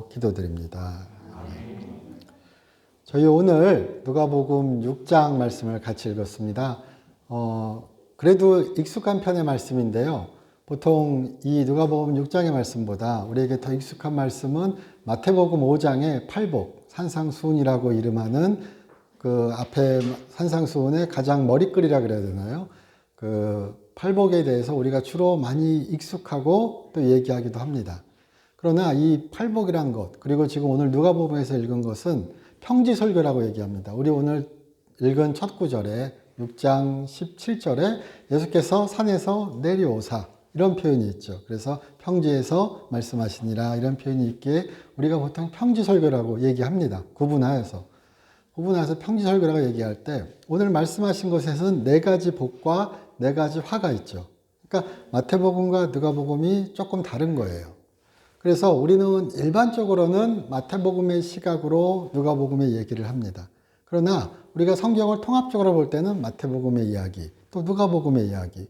기도드립니다. 저희 오늘 누가복음 6장 말씀을 같이 읽었습니다. 그래도 익숙한 편의 말씀인데요. 보통 이 누가복음 6장의 말씀보다 우리에게 더 익숙한 말씀은 마태복음 5장의 팔복, 산상수훈이라고 이름하는 그 앞에 산상수훈의 가장 머리글이라 그래야 되나요? 그 팔복에 대해서 우리가 주로 많이 익숙하고 또 얘기하기도 합니다. 그러나 이 팔복이란 것, 그리고 지금 오늘 누가복음에서 읽은 것은 평지설교라고 얘기합니다. 우리 오늘 읽은 첫 구절에 6장 17절에 예수께서 산에서 내려오사 이런 표현이 있죠. 그래서 평지에서 말씀하시니라 이런 표현이 있기에 우리가 보통 평지설교라고 얘기합니다. 구분하여서 평지설교라고 얘기할 때 오늘 말씀하신 것에서는 네 가지 복과 네 가지 화가 있죠. 그러니까 마태복음과 누가복음이 조금 다른 거예요. 그래서 우리는 일반적으로는 마태복음의 시각으로 누가복음의 얘기를 합니다. 그러나 우리가 성경을 통합적으로 볼 때는 마태복음의 이야기, 또 누가복음의 이야기,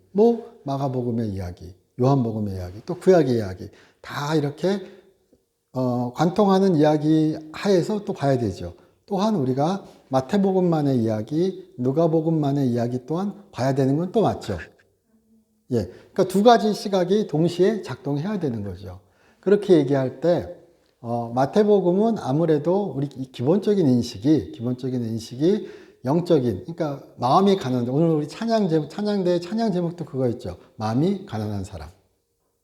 마가복음의 이야기, 요한복음의 이야기, 또 구약의 이야기 다 이렇게 관통하는 이야기 하에서 또 봐야 되죠. 또한 우리가 마태복음만의 이야기, 누가복음만의 이야기 또한 봐야 되는 건 또 맞죠. 예, 그러니까 두 가지 시각이 동시에 작동해야 되는 거죠. 그렇게 얘기할 때 마태복음은 아무래도 우리 기본적인 인식이 영적인, 그러니까 마음이 가난한, 오늘 우리 찬양대 찬양 제목도 그거였죠. 마음이 가난한 사람.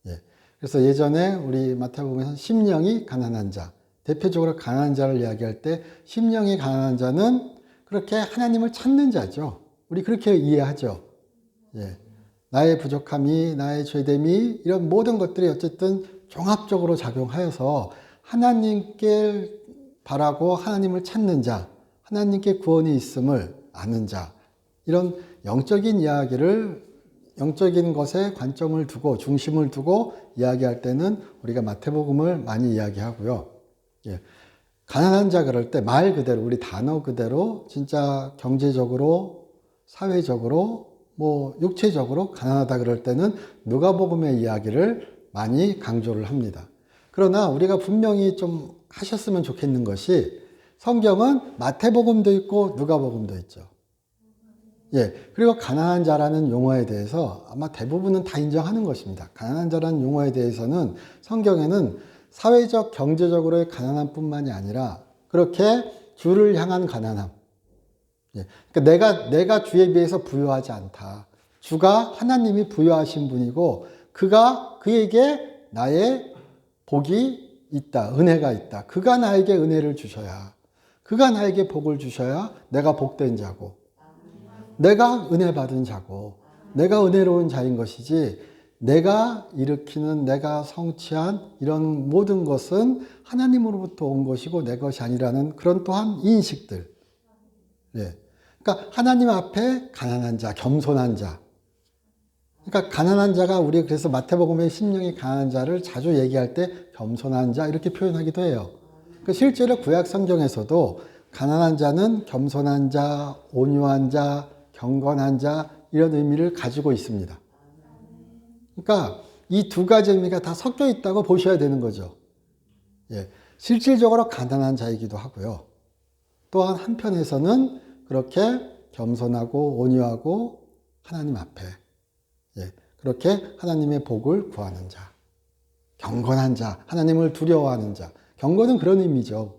예. 그래서 예전에 우리 마태복음에서 심령이 가난한 자, 대표적으로 가난한 자를 이야기할 때 심령이 가난한 자는 그렇게 하나님을 찾는 자죠. 우리 그렇게 이해하죠. 예. 나의 부족함이, 나의 죄됨이 이런 모든 것들이 어쨌든 종합적으로 작용하여서 하나님께 바라고 하나님을 찾는 자, 하나님께 구원이 있음을 아는 자, 이런 영적인 이야기를 영적인 것에 관점을 두고 중심을 두고 이야기할 때는 우리가 마태복음을 많이 이야기하고요. 예. 가난한 자 그럴 때 말 그대로 우리 단어 그대로 진짜 경제적으로 사회적으로 육체적으로 가난하다 그럴 때는 누가복음의 이야기를 많이 강조를 합니다. 그러나 우리가 분명히 좀 하셨으면 좋겠는 것이 성경은 마태복음도 있고 누가복음도 있죠. 예. 그리고 가난한 자라는 용어에 대해서 아마 대부분은 다 인정하는 것입니다. 가난한 자라는 용어에 대해서는 성경에는 사회적, 경제적으로의 가난함 뿐만이 아니라 그렇게 주를 향한 가난함. 예. 그러니까 내가 주에 비해서 부유하지 않다. 주가 하나님이 부유하신 분이고 그에게 나의 복이 있다. 은혜가 있다. 그가 나에게 은혜를 주셔야, 그가 나에게 복을 주셔야 내가 복된 자고, 내가 은혜 받은 자고, 내가 은혜로운 자인 것이지, 내가 일으키는, 내가 성취한 이런 모든 것은 하나님으로부터 온 것이고 내 것이 아니라는 그런 또한 인식들. 예. 그러니까 하나님 앞에 가난한 자, 겸손한 자. 그러니까 가난한 자가 우리 그래서 마태복음의 심령이 가난한 자를 자주 얘기할 때 겸손한 자 이렇게 표현하기도 해요. 그러니까 실제로 구약 성경에서도 가난한 자는 겸손한 자, 온유한 자, 경건한 자 이런 의미를 가지고 있습니다. 그러니까 이 두 가지 의미가 다 섞여 있다고 보셔야 되는 거죠. 예. 실질적으로 가난한 자이기도 하고요. 또한 한편에서는 그렇게 겸손하고 온유하고 하나님 앞에 그렇게 하나님의 복을 구하는 자, 경건한 자, 하나님을 두려워하는 자. 경건은 그런 의미죠.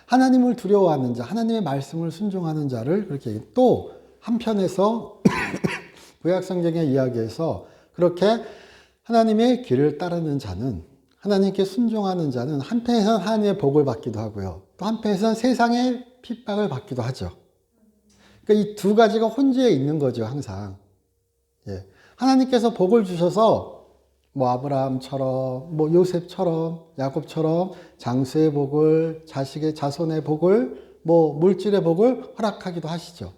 하나님을 두려워하는 자, 하나님의 말씀을 순종하는 자를 그렇게 또 한편에서 구약 성경의 이야기에서 그렇게 하나님의 길을 따르는 자는, 하나님께 순종하는 자는 한편에서는 하나님의 복을 받기도 하고요. 또 한편에서는 세상의 핍박을 받기도 하죠. 그러니까 이 두 가지가 혼재해 있는 거죠, 항상. 예. 하나님께서 복을 주셔서 아브라함처럼, 요셉처럼, 야곱처럼 장수의 복을, 자손의 복을, 물질의 복을 허락하기도 하시죠.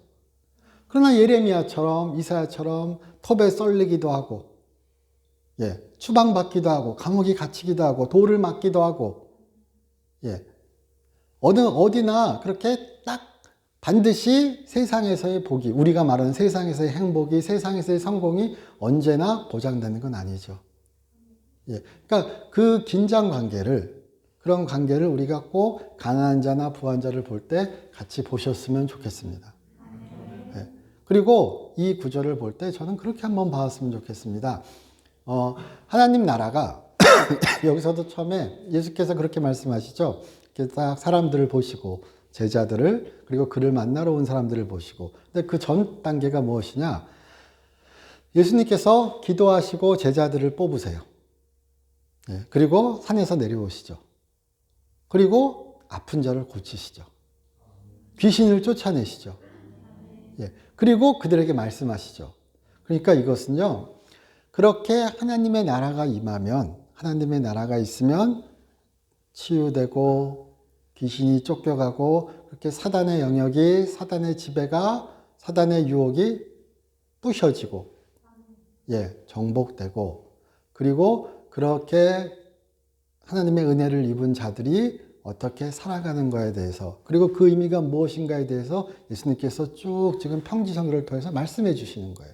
그러나 예레미야처럼, 이사야처럼 톱에 썰리기도 하고, 예, 추방받기도 하고, 감옥에 갇히기도 하고, 돌을 맞기도 하고, 예, 어디나 그렇게 딱 반드시 세상에서의 복이, 우리가 말하는 세상에서의 행복이, 세상에서의 성공이 언제나 보장되는 건 아니죠. 예. 그러니까 그 긴장 관계를 그런 관계를 우리가 꼭 가난한 자나 부한 자를 볼 때 같이 보셨으면 좋겠습니다. 네. 그리고 이 구절을 볼 때 저는 그렇게 한번 봤으면 좋겠습니다. 하나님 나라가 여기서도 처음에 예수께서 그렇게 말씀하시죠. 이렇게 딱 사람들을 보시고 제자들을 그리고 그를 만나러 온 사람들을 보시고 근데 그 전 단계가 무엇이냐? 예수님께서 기도하시고 제자들을 뽑으세요. 예, 그리고 산에서 내려오시죠. 그리고 아픈 자를 고치시죠. 귀신을 쫓아내시죠. 예, 그리고 그들에게 말씀하시죠. 그러니까 이것은요. 그렇게 하나님의 나라가 임하면 하나님의 나라가 있으면 치유되고 귀신이 쫓겨가고 그렇게 사단의 영역이 사단의 지배가 사단의 유혹이 부셔지고 예, 정복되고 그리고 그렇게 하나님의 은혜를 입은 자들이 어떻게 살아가는 거에 대해서 그리고 그 의미가 무엇인가에 대해서 예수님께서 쭉 지금 평지성경을 통해서 말씀해 주시는 거예요.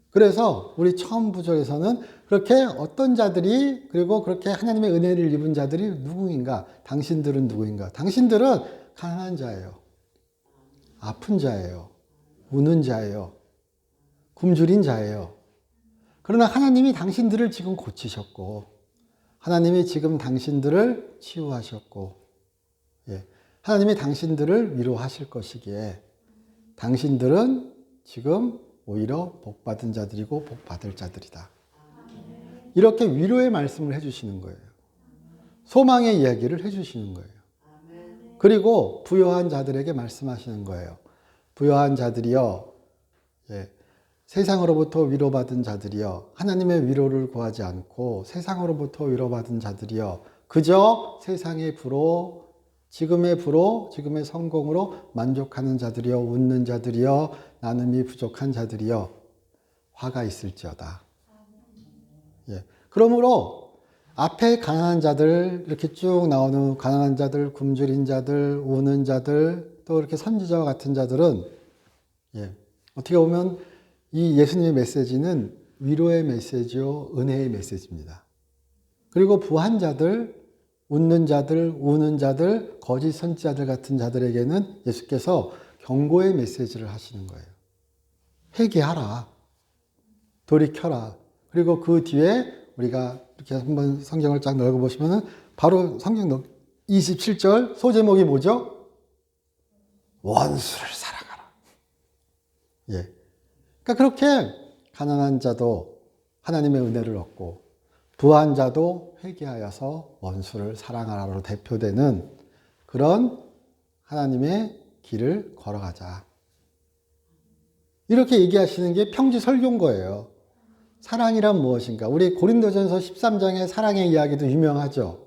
그래서 우리 처음 구절에서는 그렇게 어떤 자들이 그리고 그렇게 하나님의 은혜를 입은 자들이 누구인가? 당신들은 누구인가? 당신들은 가난한 자예요. 아픈 자예요. 우는 자예요. 굶주린 자예요. 그러나 하나님이 당신들을 지금 고치셨고 하나님이 지금 당신들을 치유하셨고 예, 하나님이 당신들을 위로하실 것이기에 당신들은 지금 오히려 복받은 자들이고 복받을 자들이다. 이렇게 위로의 말씀을 해주시는 거예요. 소망의 이야기를 해주시는 거예요. 그리고 부요한 자들에게 말씀하시는 거예요. 부요한 자들이여 예, 세상으로부터 위로받은 자들이여 하나님의 위로를 구하지 않고 세상으로부터 위로받은 자들이여 그저 세상의 부로 지금의 부로 지금의 성공으로 만족하는 자들이여 웃는 자들이여 나눔이 부족한 자들이여 화가 있을지어다. 예. 그러므로 앞에 가난한 자들 이렇게 쭉 나오는 가난한 자들, 굶주린 자들, 우는 자들 또 이렇게 선지자와 같은 자들은 예. 어떻게 보면 이 예수님의 메시지는 위로의 메시지요, 은혜의 메시지입니다. 그리고 부한 자들, 웃는 자들, 우는 자들, 거짓 선지자들 같은 자들에게는 예수께서 경고의 메시지를 하시는 거예요. 회개하라. 돌이켜라. 그리고 그 뒤에 우리가 이렇게 한번 성경을 쫙 읽어보시면은 바로 성경 27절 소제목이 뭐죠? 원수를 사랑하라. 예. 그러니까 그렇게 가난한 자도 하나님의 은혜를 얻고 부한 자도 회개하여서 원수를 사랑하라로 대표되는 그런 하나님의 길을 걸어가자. 이렇게 얘기하시는 게 평지 설교인 거예요. 사랑이란 무엇인가? 우리 고린도전서 13장의 사랑의 이야기도 유명하죠.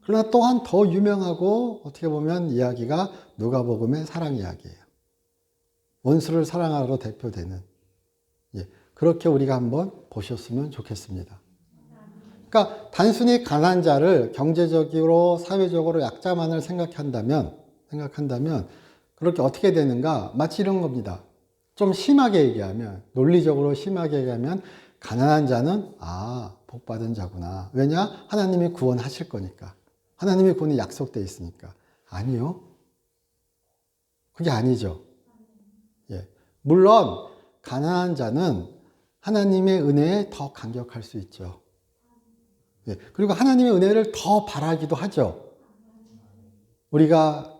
그러나 또한 더 유명하고 어떻게 보면 이야기가 누가복음의 사랑 이야기예요. 원수를 사랑하라로 대표되는. 예, 그렇게 우리가 한번 보셨으면 좋겠습니다. 그러니까 단순히 가난한 자를 경제적으로 사회적으로 약자만을 생각한다면 그렇게 어떻게 되는가? 마치 이런 겁니다. 좀 심하게 얘기하면 논리적으로 심하게 얘기하면 가난한 자는 복받은 자구나. 왜냐? 하나님이 구원하실 거니까. 하나님의 구원이 약속되어 있으니까. 아니요. 그게 아니죠. 예. 물론 가난한 자는 하나님의 은혜에 더 감격할 수 있죠. 예. 그리고 하나님의 은혜를 더 바라기도 하죠. 우리가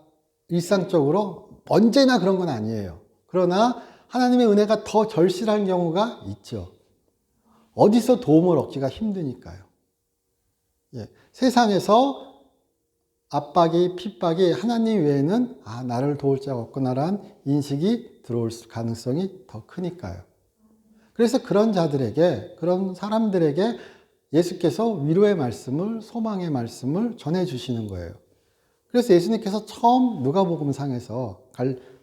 일상적으로 언제나 그런 건 아니에요. 그러나 하나님의 은혜가 더 절실한 경우가 있죠. 어디서 도움을 얻기가 힘드니까요. 예. 세상에서 압박이, 핍박이 하나님 외에는 나를 도울 자가 없구나라는 인식이 들어올 가능성이 더 크니까요. 그래서 그런 자들에게, 그런 사람들에게 예수께서 위로의 말씀을, 소망의 말씀을 전해주시는 거예요. 그래서 예수님께서 처음 누가복음상에서,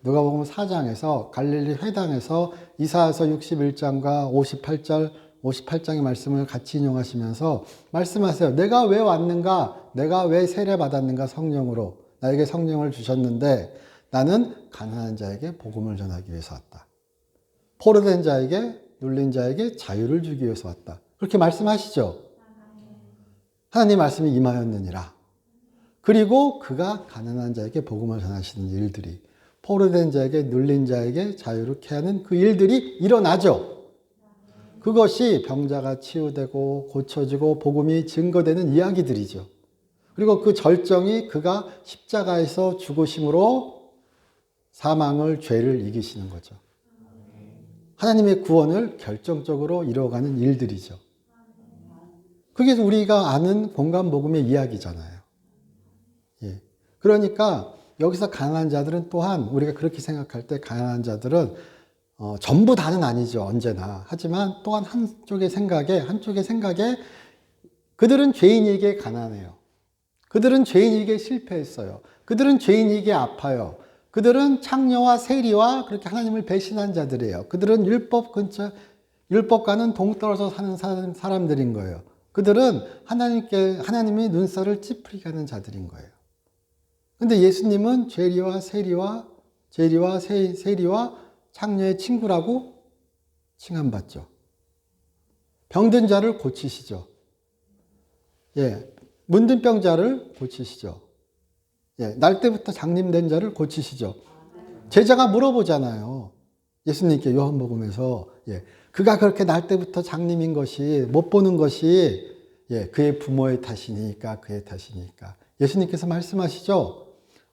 누가복음 4장에서 갈릴리 회당에서 이사야서 61장과 58장의 말씀을 같이 인용하시면서 말씀하세요. 내가 왜 왔는가? 내가 왜 세례 받았는가? 성령으로. 나에게 성령을 주셨는데 나는 가난한 자에게 복음을 전하기 위해서 왔다. 포로된 자에게, 눌린 자에게 자유를 주기 위해서 왔다. 그렇게 말씀하시죠. 하나님 말씀이 임하였느니라. 그리고 그가 가난한 자에게 복음을 전하시는 일들이, 포로된 자에게, 눌린 자에게 자유롭게 하는 그 일들이 일어나죠. 그것이 병자가 치유되고 고쳐지고 복음이 증거되는 이야기들이죠. 그리고 그 절정이 그가 십자가에서 죽으심으로 사망을, 죄를 이기시는 거죠. 하나님의 구원을 결정적으로 이루어가는 일들이죠. 그게 우리가 아는 공간 복음의 이야기잖아요. 예. 그러니까 여기서 가난한 자들은 또한 우리가 그렇게 생각할 때 가난한 자들은 전부 다는 아니죠. 언제나. 하지만 또한 한쪽의 생각에 그들은 죄인이기에 가난해요. 그들은 죄인이기에 실패했어요. 그들은 죄인이기에 아파요. 그들은 창녀와 세리와 그렇게 하나님을 배신한 자들이에요. 그들은 율법과는 동떨어져 사는 사람들인 거예요. 그들은 하나님이 눈살을 찌푸리게 하는 자들인 거예요. 근데 예수님은 세리와 창녀의 친구라고 칭함받죠. 병든 자를 고치시죠. 예, 문둥병자를 고치시죠. 예, 날 때부터 장님된 자를 고치시죠. 제자가 물어보잖아요. 예수님께 요한복음에서, 예, 그가 그렇게 날 때부터 장님인 것이, 못 보는 것이, 예, 그의 부모의 탓이니까, 그의 탓이니까. 예수님께서 말씀하시죠.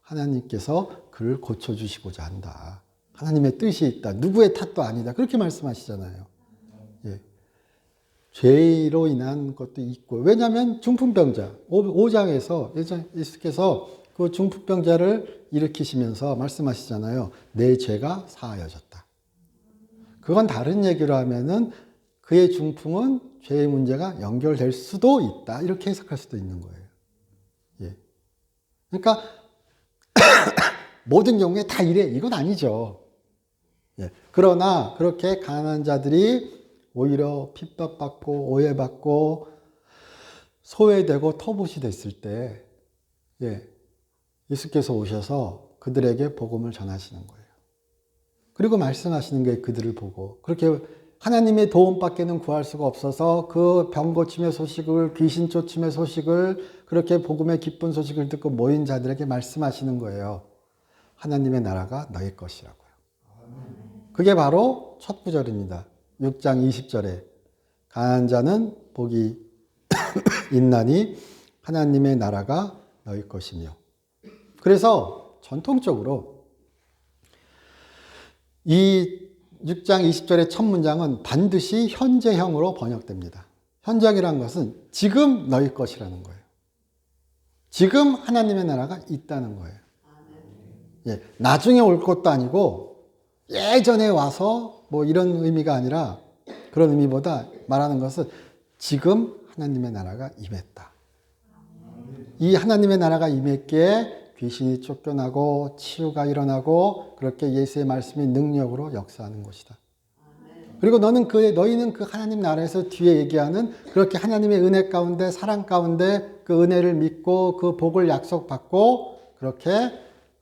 하나님께서 그를 고쳐주시고자 한다. 하나님의 뜻이 있다. 누구의 탓도 아니다. 그렇게 말씀하시잖아요. 예. 죄로 인한 것도 있고. 왜냐하면 중풍병자, 5장에서 예수께서 그 중풍병자를 일으키시면서 말씀하시잖아요. 내 죄가 사하여졌다. 그건 다른 얘기로 하면은 그의 중풍은 죄의 문제가 연결될 수도 있다. 이렇게 해석할 수도 있는 거예요. 예. 그러니까 모든 경우에 다 이래. 이건 아니죠. 예. 그러나 그렇게 가난한 자들이 오히려 핍박받고 오해받고 소외되고 터부시 됐을 때, 예, 예수께서 오셔서 그들에게 복음을 전하시는 거예요. 그리고 말씀하시는 게 그들을 보고, 그렇게 하나님의 도움밖에는 구할 수가 없어서 그 병 고침의 소식을, 귀신 쫓음의 소식을, 그렇게 복음의 기쁜 소식을 듣고 모인 자들에게 말씀하시는 거예요. 하나님의 나라가 너희 것이라고요. 그게 바로 첫 구절입니다. 6장 20절에 가난한 자는 복이 있나니 하나님의 나라가 너희 것이며. 그래서 전통적으로 이 6장 20절의 첫 문장은 반드시 현재형으로 번역됩니다. 현재형이라는 것은 지금 너희 것이라는 거예요. 지금 하나님의 나라가 있다는 거예요. 예, 나중에 올 것도 아니고 예전에 와서 뭐 이런 의미가 아니라, 그런 의미보다 말하는 것은 지금 하나님의 나라가 임했다. 이 하나님의 나라가 임했기에 귀신이 쫓겨나고 치유가 일어나고 그렇게 예수의 말씀이 능력으로 역사하는 것이다. 그리고 너희는 그 하나님 나라에서 뒤에 얘기하는 그렇게 하나님의 은혜 가운데, 사랑 가운데 그 은혜를 믿고 그 복을 약속받고 그렇게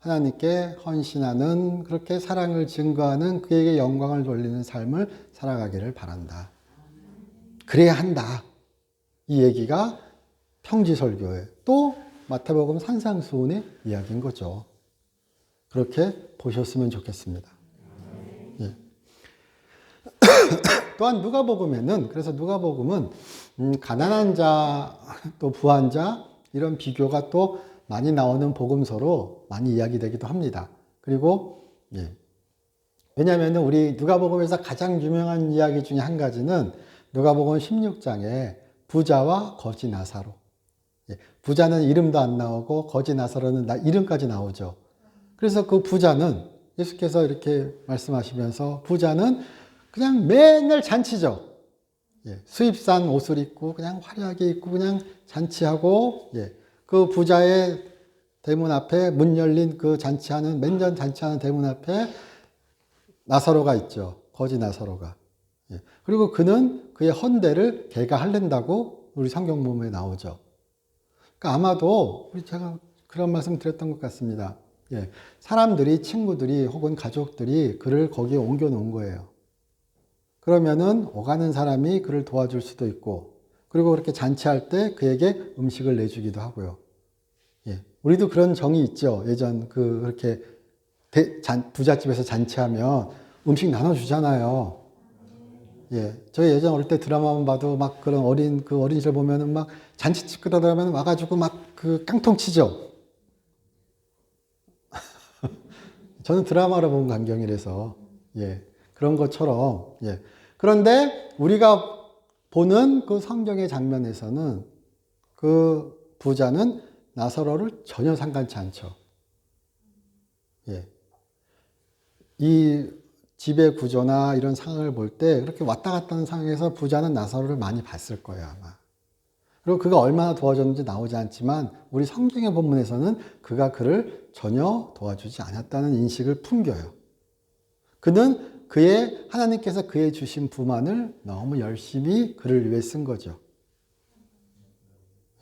하나님께 헌신하는, 그렇게 사랑을 증거하는, 그에게 영광을 돌리는 삶을 살아가기를 바란다. 그래야 한다. 이 얘기가 평지설교에, 또 마태복음 산상수훈의 이야기인 거죠. 그렇게 보셨으면 좋겠습니다. 예. 또한 누가복음에는, 그래서 누가복음은 가난한 자, 또 부한 자, 이런 비교가 또 많이 나오는 복음서로 많이 이야기되기도 합니다. 그리고 예. 왜냐하면 우리 누가복음에서 가장 유명한 이야기 중에 한 가지는 누가복음 16장에 부자와 거지 나사로. 예. 부자는 이름도 안 나오고 거지 나사로는 이름까지 나오죠. 그래서 그 부자는 예수께서 이렇게 말씀하시면서 부자는 그냥 맨날 잔치죠. 예. 수입산 옷을 입고 그냥 화려하게 입고 그냥 잔치하고, 예. 그 부자의 대문 앞에 문 열린 그 잔치하는, 맨전 잔치하는 대문 앞에 나사로가 있죠. 거지 나사로가. 예. 그리고 그는 그의 헌대를 개가 할랜다고 우리 성경 본문에 나오죠. 그러니까 아마도 제가 그런 말씀 드렸던 것 같습니다. 예. 사람들이, 친구들이 혹은 가족들이 그를 거기에 옮겨 놓은 거예요. 그러면은 오가는 사람이 그를 도와줄 수도 있고, 그리고 그렇게 잔치할 때 그에게 음식을 내주기도 하고요. 예. 우리도 그런 정이 있죠. 예전 그렇게 부잣집에서 잔치하면 음식 나눠주잖아요. 예. 저희 예전 어릴 때 드라마만 봐도 막 그런 어린 시절 보면은 막 잔치집 그러다면 와가지고 막 그 깡통 치죠. 저는 드라마로 본 광경이라서, 예. 그런 것처럼, 예. 그런데 우리가 보는 그 성경의 장면에서는 그 부자는 나사로를 전혀 상관치 않죠. 예. 이 집의 구조나 이런 상황을 볼 때 그렇게 왔다 갔다 하는 상황에서 부자는 나사로를 많이 봤을 거예요, 아마. 그리고 그가 얼마나 도와줬는지 나오지 않지만 우리 성경의 본문에서는 그가 그를 전혀 도와주지 않았다는 인식을 풍겨요. 그는 하나님께서 그의 주신 부만을 너무 열심히 그를 위해 쓴 거죠.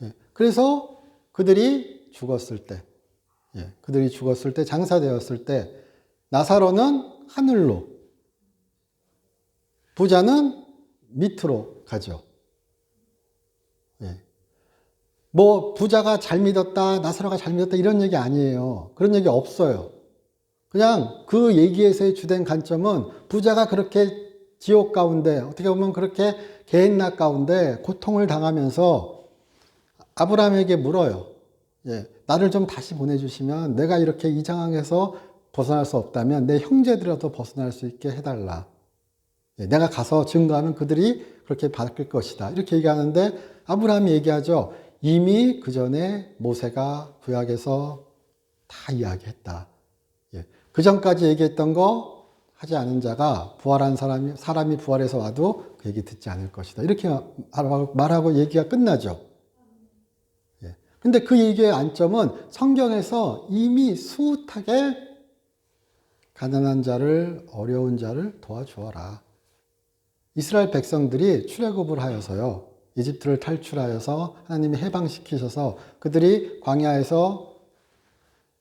예. 그래서 그들이 죽었을 때, 장사되었을 때, 나사로는 하늘로, 부자는 밑으로 가죠. 예. 뭐, 부자가 잘 믿었다, 나사로가 잘 믿었다, 이런 얘기 아니에요. 그런 얘기 없어요. 그냥 그 얘기에서의 주된 관점은 부자가 그렇게 지옥 가운데, 어떻게 보면 그렇게 개인낙 가운데 고통을 당하면서 아브라함에게 물어요. 예, 나를 좀 다시 보내주시면 내가 이렇게 이 상황에서 벗어날 수 없다면 내 형제들이라도 벗어날 수 있게 해달라. 예, 내가 가서 증거하면 그들이 그렇게 바뀔 것이다. 이렇게 얘기하는데 아브라함이 얘기하죠. 이미 그 전에 모세가 구약에서 다 이야기했다. 예, 그 전까지 얘기했던 거 하지 않은 자가 부활한 사람이 부활해서 와도 그 얘기 듣지 않을 것이다. 이렇게 말하고 얘기가 끝나죠. 근데 그 얘기의 안점은 성경에서 이미 숱하게 가난한 자를, 어려운 자를 도와주어라. 이스라엘 백성들이 출애굽을 하여서요, 이집트를 탈출하여서 하나님이 해방시키셔서 그들이 광야에서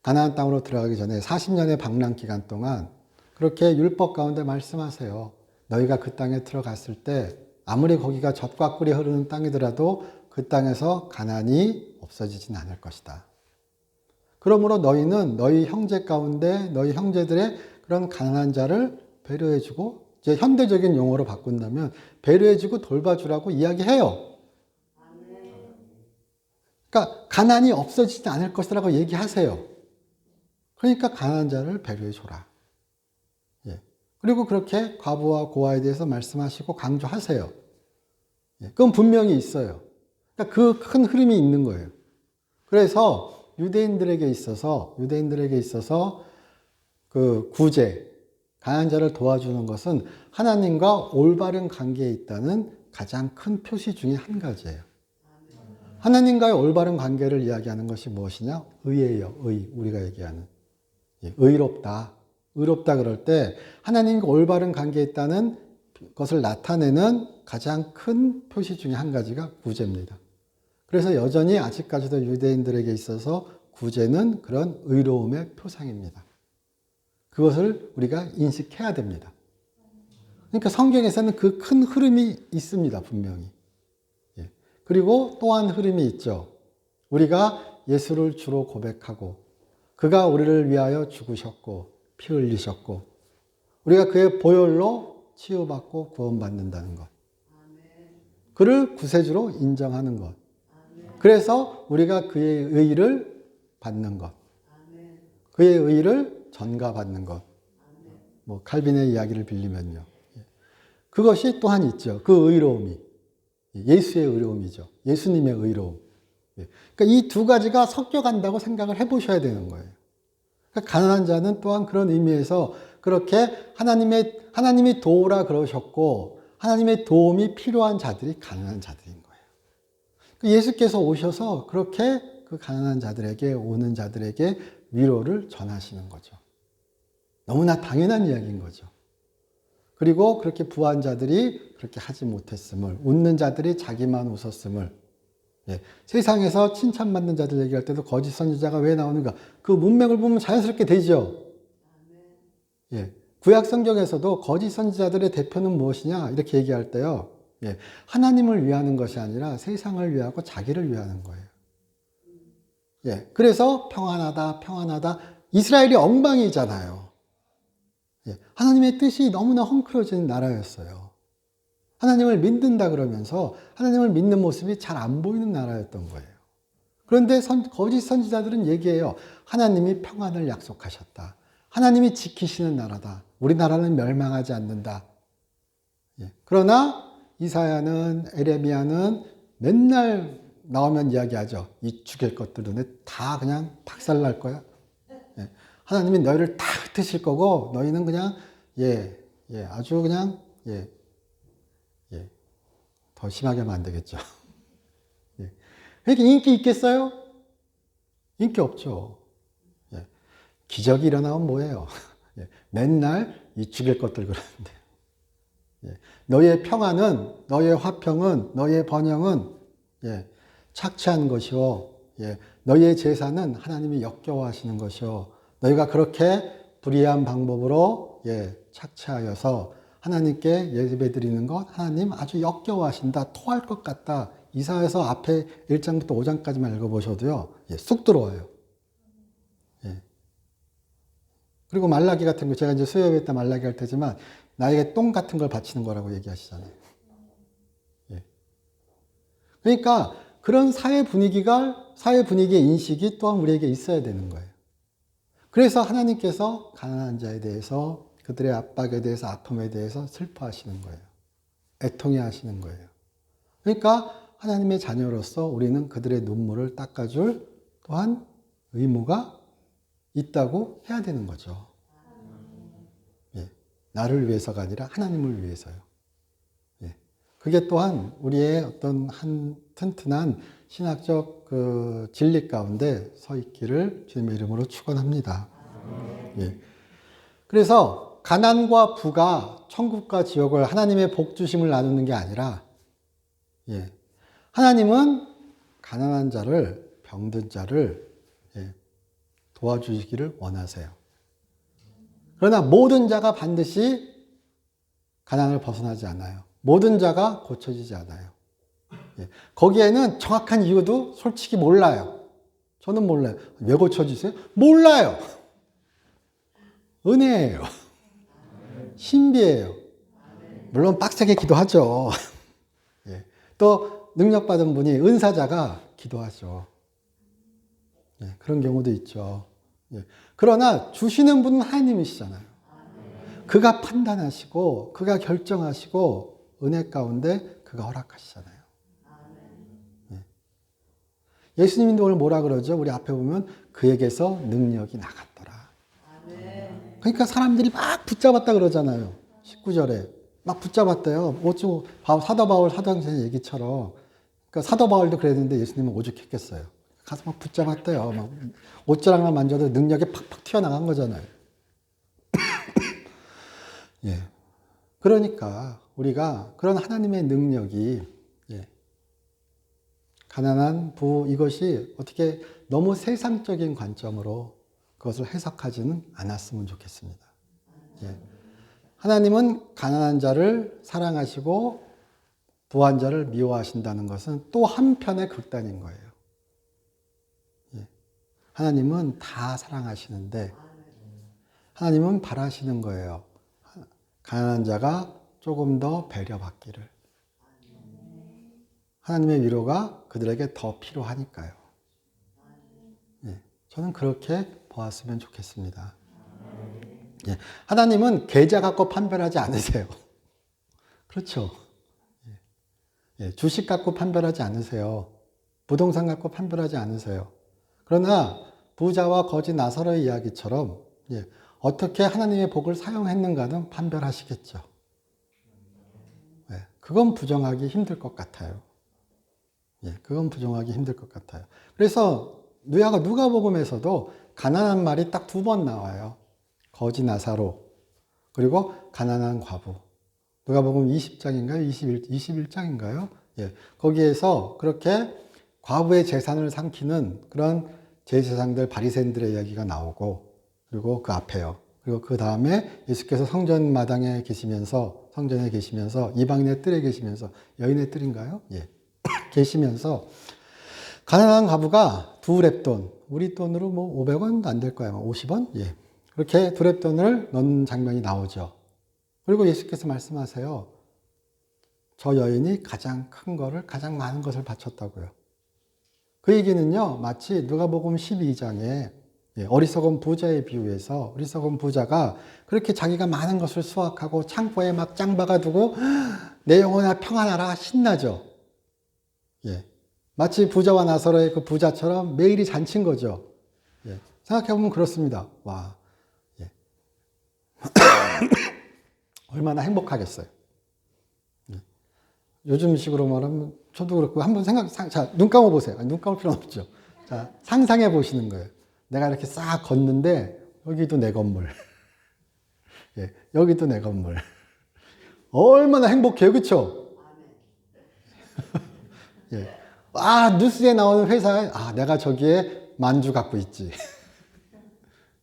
가나안 땅으로 들어가기 전에 40년의 방랑 기간 동안 그렇게 율법 가운데 말씀하세요. 너희가 그 땅에 들어갔을 때 아무리 거기가 젖과 꿀이 흐르는 땅이더라도 그 땅에서 가난이 없어지진 않을 것이다. 그러므로 너희는 너희 형제 가운데 너희 형제들의 그런 가난한 자를 배려해주고, 이제 현대적인 용어로 바꾼다면 배려해주고 돌봐주라고 이야기해요. 그러니까 가난이 없어지지 않을 것이라고 얘기하세요. 그러니까 가난한 자를 배려해줘라. 예. 그리고 그렇게 과부와 고아에 대해서 말씀하시고 강조하세요. 예. 그건 분명히 있어요. 그러니까 그 큰 흐름이 있는 거예요. 그래서 유대인들에게 있어서 그 구제, 가난한 자를 도와주는 것은 하나님과 올바른 관계에 있다는 가장 큰 표시 중에 한 가지예요. 하나님과의 올바른 관계를 이야기하는 것이 무엇이냐? 의예요. 우리가 얘기하는. 의롭다. 의롭다 그럴 때 하나님과 올바른 관계에 있다는 것을 나타내는 가장 큰 표시 중에 한 가지가 구제입니다. 그래서 여전히 아직까지도 유대인들에게 있어서 구제는 그런 의로움의 표상입니다. 그것을 우리가 인식해야 됩니다. 그러니까 성경에서는 그 큰 흐름이 있습니다, 분명히. 예. 그리고 또 한 흐름이 있죠. 우리가 예수를 주로 고백하고 그가 우리를 위하여 죽으셨고 피 흘리셨고 우리가 그의 보혈로 치유받고 구원받는다는 것. 그를 구세주로 인정하는 것. 그래서 우리가 그의 의를 받는 것. 그의 의를 전가받는 것. 뭐 칼빈의 이야기를 빌리면요. 그것이 또한 있죠. 그 의로움이. 예수의 의로움이죠. 예수님의 의로움. 그러니까 이 두 가지가 섞여간다고 생각을 해보셔야 되는 거예요. 그러니까 가난한 자는 또한 그런 의미에서 그렇게 하나님이 도우라 그러셨고 하나님의 도움이 필요한 자들이 가난한 자들인 거예요. 예수께서 오셔서 그렇게 그 가난한 자들에게, 오는 자들에게 위로를 전하시는 거죠. 너무나 당연한 이야기인 거죠. 그리고 그렇게 부한 자들이 그렇게 하지 못했음을, 웃는 자들이 자기만 웃었음을, 세상에서 칭찬받는 자들 얘기할 때도 거짓 선지자가 왜 나오는가? 그 문맥을 보면 자연스럽게 되죠. 구약 성경에서도 거짓 선지자들의 대표는 무엇이냐? 이렇게 얘기할 때요. 하나님을 위하는 것이 아니라 세상을 위하고 자기를 위하는 거예요. 예, 그래서 평안하다, 평안하다. 이스라엘이 엉망이잖아요. 예, 하나님의 뜻이 너무나 헝클어진 나라였어요. 하나님을 믿는다 그러면서 하나님을 믿는 모습이 잘 안 보이는 나라였던 거예요. 그런데 거짓 선지자들은 얘기해요. 하나님이 평안을 약속하셨다. 하나님이 지키시는 나라다. 우리나라는 멸망하지 않는다. 예, 그러나 이사야는, 에레미야는 맨날 나오면 이야기하죠. 이 죽일 것들 눈에 다 그냥 박살날 거야. 예, 하나님이 너희를 다 흩으실 거고 너희는 그냥 아주 그냥 더 심하게 하면 안 되겠죠. 예. 그러니까 인기 있겠어요? 인기 없죠. 예. 기적이 일어나면 뭐예요? 예. 맨날 이 죽일 것들 그러는데. 예. 너의 평안은, 너의 화평은, 너의 번영은 착취한 것이요. 너의 재산은 하나님이 역겨워하시는 것이요. 너희가 그렇게 불의한 방법으로 착취하여서 하나님께 예배드리는 것 하나님 아주 역겨워하신다. 토할 것 같다. 이사야서 앞에 1장부터 5장까지만 읽어보셔도요. 쑥 들어와요. 그리고 말라기 같은 거 제가 이제 수요일 때 말라기 할 테지만 나에게 똥 같은 걸 바치는 거라고 얘기하시잖아요. 그러니까 그런 사회 분위기의 인식이 또한 우리에게 있어야 되는 거예요. 그래서 하나님께서 가난한 자에 대해서 그들의 압박에 대해서 아픔에 대해서 슬퍼하시는 거예요. 애통해 하시는 거예요. 그러니까 하나님의 자녀로서 우리는 그들의 눈물을 닦아줄 또한 의무가 있다고 해야 되는 거죠. 나를 위해서가 아니라 하나님을 위해서요. 그게 또한 우리의 어떤 한 튼튼한 신학적 그 진리 가운데 서 있기를 주님의 이름으로 축원합니다. 그래서 가난과 부가 천국과 지옥을 하나님의 복 주심을 나누는 게 아니라 하나님은 가난한 자를 병든 자를 도와주시기를 원하세요. 그러나 모든 자가 반드시 가난을 벗어나지 않아요. 모든 자가 고쳐지지 않아요. 거기에는 정확한 이유도 솔직히 몰라요. 저는 몰라요. 왜 고쳐지세요? 몰라요. 은혜예요. 신비예요. 물론 빡세게 기도하죠. 또 능력받은 분이 은사자가 기도하죠. 그런 경우도 있죠. 그러나 주시는 분은 하나님이시잖아요. 그가 판단하시고 그가 결정하시고 은혜 가운데 그가 허락하시잖아요. 예수님도 오늘 뭐라 그러죠? 우리 앞에 보면 그에게서 능력이 나갔더라. 그러니까 사람들이 막 붙잡았다 그러잖아요. 19절에 막 붙잡았대요. 사도 바울 사도행전 얘기처럼. 그러니까 사도 바울도 그랬는데 예수님은 오죽했겠어요. 가서 막 붙잡았대요. 막 옷자락만 만져도 능력이 팍팍 튀어나간 거잖아요. 그러니까 우리가 그런 하나님의 능력이 가난한 부 이것이 어떻게 너무 세상적인 관점으로 그것을 해석하지는 않았으면 좋겠습니다. 하나님은 가난한 자를 사랑하시고 부한 자를 미워하신다는 것은 또 한편의 극단인 거예요. 하나님은 다 사랑하시는데 하나님은 바라시는 거예요. 가난한 자가 조금 더 배려받기를. 하나님의 위로가 그들에게 더 필요하니까요. 저는 그렇게 보았으면 좋겠습니다. 하나님은 계좌 갖고 판별하지 않으세요. 그렇죠. 주식 갖고 판별하지 않으세요. 부동산 갖고 판별하지 않으세요. 그러나 부자와 거지 나사로의 이야기처럼 어떻게 하나님의 복을 사용했는가는 판별하시겠죠. 그건 부정하기 힘들 것 같아요. 그건 부정하기 힘들 것 같아요. 그래서 누가복음에서도 가난한 말이 딱 2번 나와요. 거지 나사로 그리고 가난한 과부. 누가복음 20장인가요? 21장인가요? 거기에서 그렇게 과부의 재산을 삼키는 그런 제사장들 바리새인들의 이야기가 나오고 그리고 그 앞에요. 그리고 그 다음에 예수께서 성전에 계시면서 이방인의 뜰에 계시면서 여인의 뜰인가요? 계시면서 가난한 과부가 두 랩돈, 우리 돈으로 뭐 500원 안 될 거야. 50원? 예. 그렇게 두 랩돈을 넣는 장면이 나오죠. 그리고 예수께서 말씀하세요. 저 여인이 가장 큰 거를, 가장 많은 것을 바쳤다고요. 그 얘기는요, 마치 누가복음 12장에 어리석은 부자의 비유에서 어리석은 부자가 그렇게 자기가 많은 것을 수확하고 창고에 막 짱 박아두고 내 영혼아 평안하라 신나죠. 예. 마치 부자와 나사로의 그 부자처럼 매일이 잔치인 거죠. 예. 생각해보면 그렇습니다. 와, 예. 얼마나 행복하겠어요. 예. 요즘식으로 말하면 저도 그렇고 한번 자, 눈 감아 보세요. 아니, 눈 감을 필요는 없죠. 자, 상상해 보시는 거예요. 내가 이렇게 싹 걷는데 여기도 내 건물. 예, 여기도 내 건물. 얼마나 행복해요. 그렇죠? 예. 아, 뉴스에 나오는 회사에 아, 내가 저기에 만주 갖고 있지.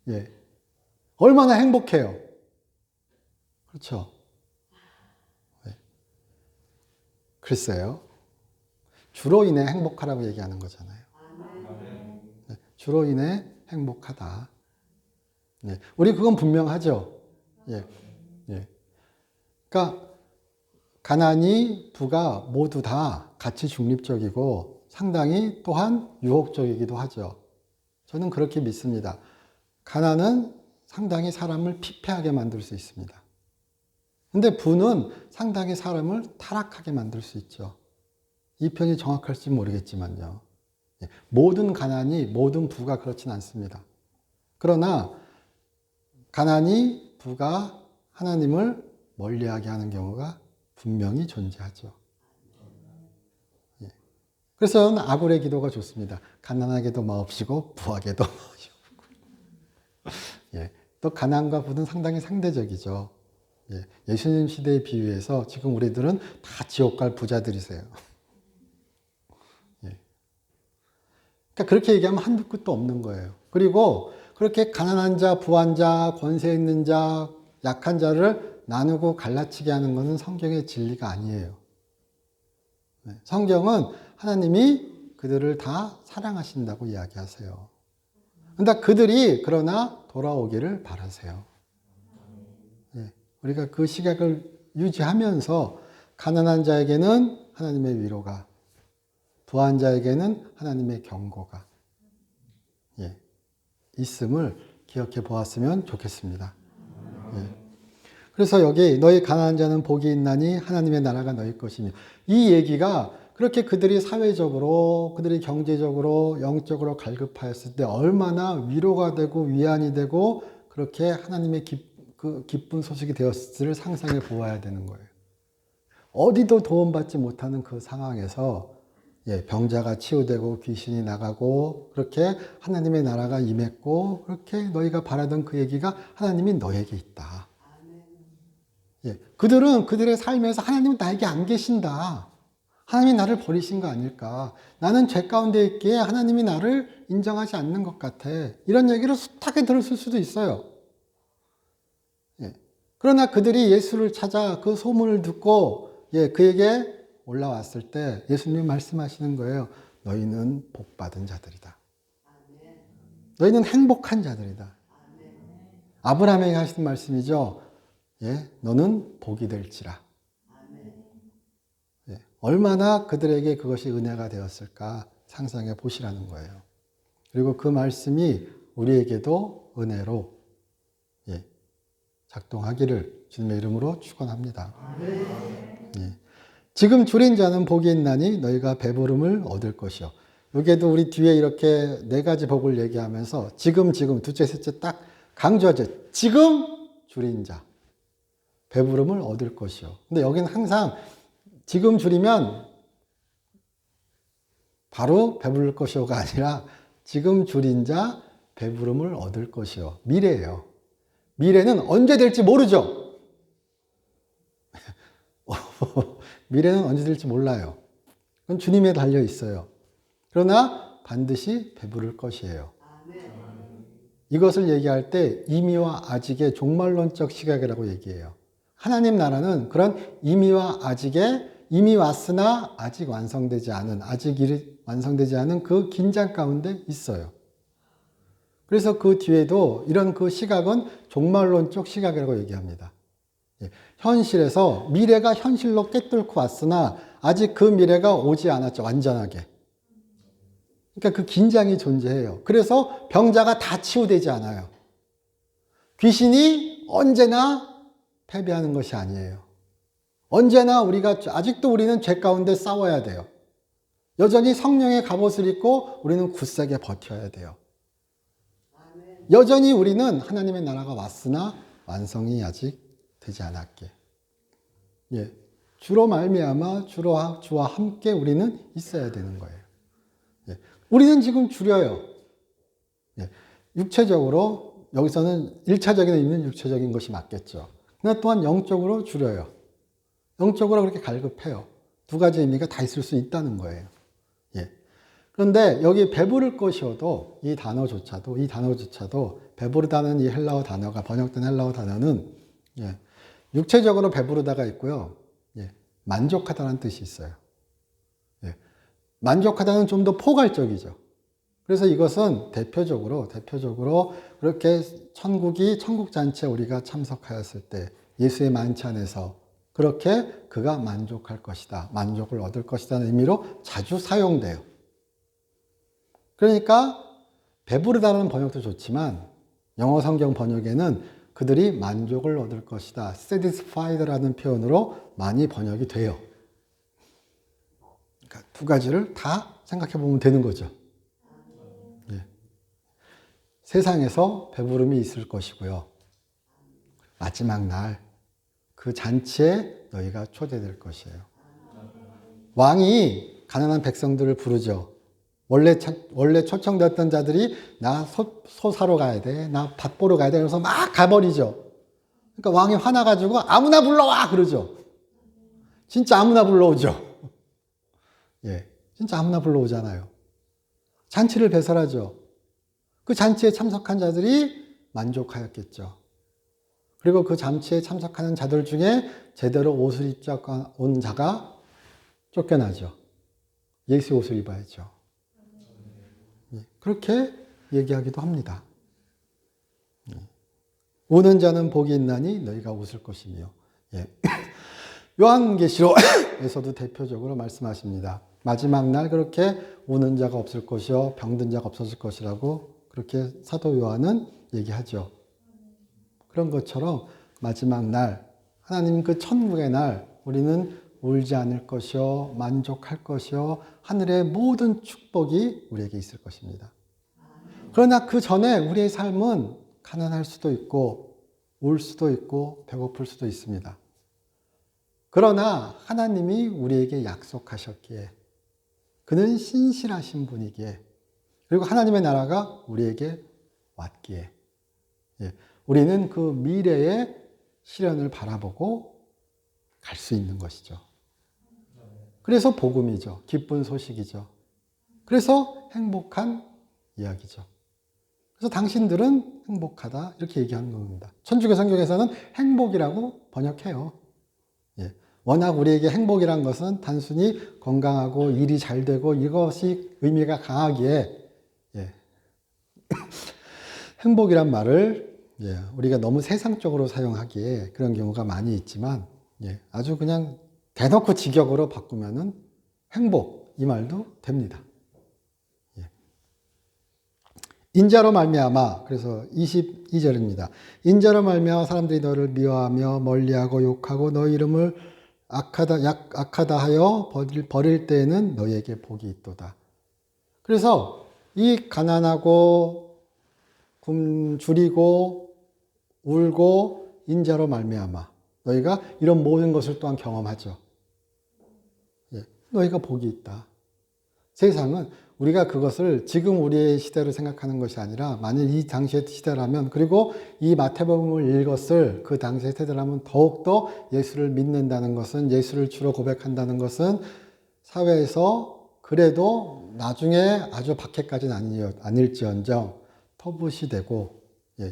예. 얼마나 행복해요. 그렇죠? 예. 글쎄요. 주로 인해 행복하라고 얘기하는 거잖아요. 네. 주로 인해 행복하다. 예. 우리 그건 분명하죠. 예. 예. 그러니까 가난이 부가 모두 다 가치 중립적이고 상당히 또한 유혹적이기도 하죠. 저는 그렇게 믿습니다. 가난은 상당히 사람을 피폐하게 만들 수 있습니다. 근데 부는 상당히 사람을 타락하게 만들 수 있죠. 이 편이 정확할지 모르겠지만요. 모든 가난이, 모든 부가 그렇진 않습니다. 그러나 가난이 부가 하나님을 멀리하게 하는 경우가 분명히 존재하죠. 예. 그래서 저는 아굴의 기도가 좋습니다. 가난하게도 마옵시고 부하게도 마옵시고. 예. 또 가난과 부는 상당히 상대적이죠. 예. 예수님 시대에 비유해서 지금 우리들은 다 지옥 갈 부자들이세요. 예. 그러니까 그렇게 얘기하면 한두 끝도 없는 거예요. 그리고 그렇게 가난한 자, 부한 자, 권세 있는 자, 약한 자를 나누고 갈라치게 하는 것은 성경의 진리가 아니에요. 성경은 하나님이 그들을 다 사랑하신다고 이야기하세요. 그러니까 그들이 그러나 돌아오기를 바라세요. 우리가 그 시각을 유지하면서 가난한 자에게는 하나님의 위로가, 부한 자에게는 하나님의 경고가 있음을 기억해 보았으면 좋겠습니다. 그래서 여기 너희 가난한 자는 복이 있나니 하나님의 나라가 너희 것이며, 이 얘기가 그렇게 그들이 사회적으로, 그들이 경제적으로, 영적으로 갈급하였을 때 얼마나 위로가 되고 위안이 되고 그렇게 하나님의 기쁜 소식이 되었을지를 상상해 보아야 되는 거예요. 어디도 도움받지 못하는 그 상황에서 병자가 치유되고 귀신이 나가고 그렇게 하나님의 나라가 임했고 그렇게 너희가 바라던 그 얘기가 하나님이 너에게 있다. 그들은 그들의 삶에서 하나님은 나에게 안 계신다. 하나님이 나를 버리신 거 아닐까. 나는 죄 가운데 있기에 하나님이 나를 인정하지 않는 것 같아. 이런 얘기를 숱하게 들었을 수도 있어요. 그러나 그들이 예수를 찾아 그 소문을 듣고 그에게 올라왔을 때 예수님이 말씀하시는 거예요. 너희는 복받은 자들이다. 너희는 행복한 자들이다. 아브라함에게 하신 말씀이죠. 너는 복이 될지라. 얼마나 그들에게 그것이 은혜가 되었을까 상상해 보시라는 거예요. 그리고 그 말씀이 우리에게도 은혜로 작동하기를 주님의 이름으로 축원합니다. 지금 줄인 자는 복이 있나니 너희가 배부름을 얻을 것이요. 여기에도 우리 뒤에 이렇게 네 가지 복을 얘기하면서 지금 둘째 셋째 딱 강조하죠. 지금 줄인 자 배부름을 얻을 것이요. 근데 여기는 항상 지금 줄이면 바로 배부를 것이요가 아니라 지금 줄인 자 배부름을 얻을 것이요. 미래예요. 미래는 언제 될지 모르죠. 미래는 언제 될지 몰라요. 그건 주님에 달려 있어요. 그러나 반드시 배부를 것이에요. 이것을 얘기할 때 이미와 아직의 종말론적 시각이라고 얘기해요. 하나님 나라는 그런 이미와 아직의 이미 왔으나 아직 완성되지 않은, 아직 완성되지 않은 그 긴장 가운데 있어요. 그래서 그 뒤에도 이런 그 시각은 종말론적 시각이라고 얘기합니다. 현실에서 미래가 현실로 꿰뚫고 왔으나 아직 그 미래가 오지 않았죠. 완전하게. 그러니까 그 긴장이 존재해요. 그래서 병자가 다 치유되지 않아요. 귀신이 언제나 패배하는 것이 아니에요. 언제나 아직도 우리는 죄 가운데 싸워야 돼요. 여전히 성령의 갑옷을 입고 우리는 굳세게 버텨야 돼요. 여전히 우리는 하나님의 나라가 왔으나 완성이 아직 되지 않았기에. 예, 주로 말미암아 주와 함께 우리는 있어야 되는 거예요. 예, 우리는 지금 줄여요. 예, 육체적으로 여기서는 1차적인 의미는 육체적인 것이 맞겠죠. 그러나 또한 영적으로 줄여요. 영적으로 그렇게 갈급해요. 두 가지 의미가 다 있을 수 있다는 거예요. 예. 그런데 여기 배부를 것이어도 이 단어조차도 배부르다는 이 헬라어 단어가 번역된 헬라어 단어는 육체적으로 배부르다가 있고요. 만족하다는 뜻이 있어요. 만족하다는 좀 더 포괄적이죠. 그래서 이것은 대표적으로 그렇게 천국 잔치에 우리가 참석하였을 때 예수의 만찬에서 그렇게 그가 만족할 것이다, 만족을 얻을 것이다는 의미로 자주 사용돼요. 그러니까 배부르다는 번역도 좋지만 영어 성경 번역에는 그들이 만족을 얻을 것이다, satisfied라는 표현으로 많이 번역이 돼요. 그러니까 두 가지를 다 생각해 보면 되는 거죠. 예. 세상에서 배부름이 있을 것이고요. 마지막 날 그 잔치에 너희가 초대될 것이에요. 왕이 가난한 백성들을 부르죠. 원래 초청됐던 자들이 나 소 사러 가야 돼, 나 밥 보러 가야 돼, 그래서 막 가버리죠. 그러니까 왕이 화나가지고 아무나 불러와 그러죠. 진짜 아무나 불러오죠. 예, 진짜 아무나 불러오잖아요. 잔치를 배설하죠. 그 잔치에 참석한 자들이 만족하였겠죠. 그리고 그 잔치에 참석하는 자들 중에 제대로 옷을 입지 온 자가 쫓겨나죠. 예수의 옷을 입어야죠. 그렇게 얘기하기도 합니다. 우는 자는 복이 있나니 너희가 웃을 것이며. 요한계시록에서도 대표적으로 말씀하십니다. 마지막 날 그렇게 우는 자가 없을 것이요 병든 자가 없어질 것이라고 그렇게 사도 요한은 얘기하죠. 그런 것처럼 마지막 날 하나님 그 천국의 날 우리는 울지 않을 것이요 만족할 것이요 하늘의 모든 축복이 우리에게 있을 것입니다. 그러나 그 전에 우리의 삶은 가난할 수도 있고 울 수도 있고 배고플 수도 있습니다. 그러나 하나님이 우리에게 약속하셨기에 그는 신실하신 분이기에 그리고 하나님의 나라가 우리에게 왔기에 우리는 그 미래의 시련을 바라보고 갈 수 있는 것이죠. 그래서 복음이죠. 기쁜 소식이죠. 그래서 행복한 이야기죠. 그래서 당신들은 행복하다 이렇게 얘기하는 겁니다. 천주교 성경에서는 행복이라고 번역해요. 워낙 우리에게 행복이란 것은 단순히 건강하고 일이 잘 되고 이것이 의미가 강하기에 행복이란 말을 우리가 너무 세상적으로 사용하기에 그런 경우가 많이 있지만 아주 그냥 대놓고 직역으로 바꾸면은 행복 이 말도 됩니다. 인자로 말미암아 그래서 22절입니다. 인자로 말미암아 사람들이 너를 미워하며 멀리하고 욕하고 너 이름을 악하다 하여 버릴 때에는 너희에게 복이 있도다. 그래서 이 가난하고 굶주리고 울고 인자로 말미암아 너희가 이런 모든 것을 또한 경험하죠. 너희가 복이 있다. 세상은 우리가 그것을 지금 우리의 시대로 생각하는 것이 아니라 만일 이 당시의 시대라면 그리고 이 마태복음을 읽었을 그 당시의 세대라면 더욱더 예수를 믿는다는 것은 예수를 주로 고백한다는 것은 사회에서 그래도 나중에 아주 박해까지는 아닐지언정 터부시 되고